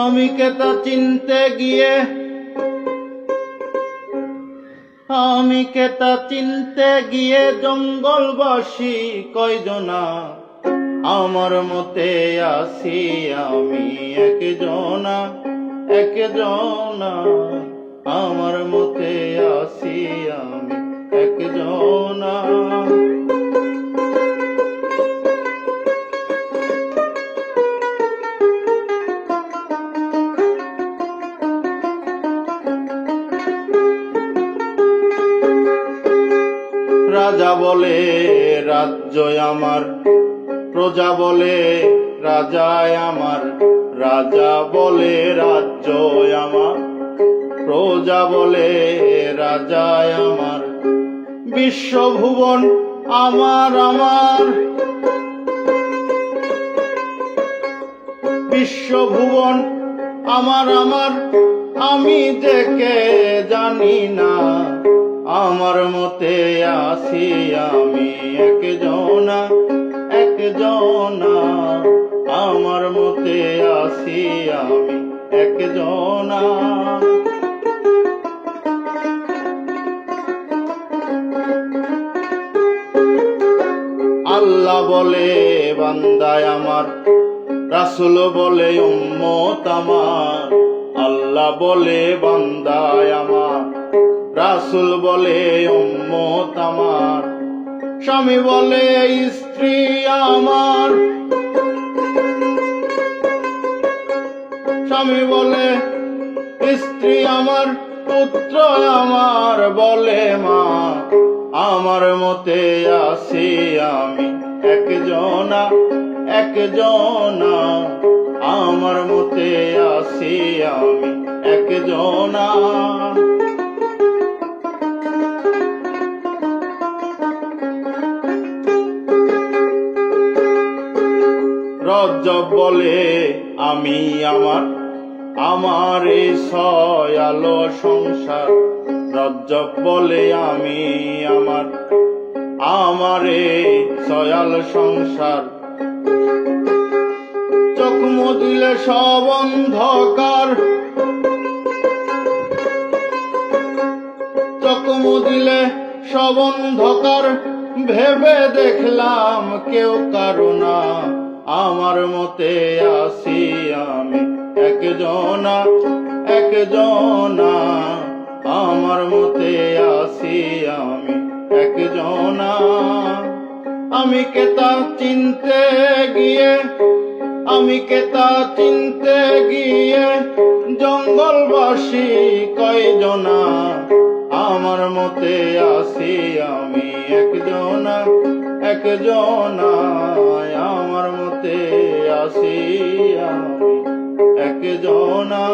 আমি কেতা চিনতে গিয়ে জঙ্গলবাসী কয়জনা, আমার মতে আছি আমি একজনা, আমার মতে আছি আমি একজনা। রাজা বলে রাজ্য আমার, প্রজা বলে রাজায় আমার। রাজা বলে রাজ্য আমার, প্রজা বলে রাজায় আমার। বিশ্বভুবন আমার আমার, বিশ্বভুবন আমার আমার। আমি যে কে জানি না, আমার মতে আছি আমি একজনা, আমার মতে আছি আমি একজনা। আল্লাহ বলে বান্দায় আমার, রাসূল বলে উম্মত আমার। আল্লাহ বলে বান্দায় আমার, রাসূল বলে উম্মত আমার। স্বামী বলে স্ত্রী আমার, স্বামী বলে স্ত্রী আমার। পুত্র আমার বলে মা, আমার মতে আছি আমি একজনা, আমার মতে আছি আমি একজনা। রজব বলে আমি আমার, আমার এই ছয়ালো সংসার। রজব বলে আমি আমার, আমার এই ছয়াল সংসার। চোখ মুদিলে সব অন্ধকার, চোখ মুদিলে সব অন্ধকার। ভেবে দেখলাম কেউ কারো না, আমার মতে আছি আমি একজনা, আমার মতে আছি আমি একজনা। আমি কেতা চিনতে গিয়ে, আমি কেতা চিনতে গিয়ে জঙ্গলবাসী কয়জনা, আমার মতে আছি আমি একজনা, আমার মতে আছি আমি একজনা।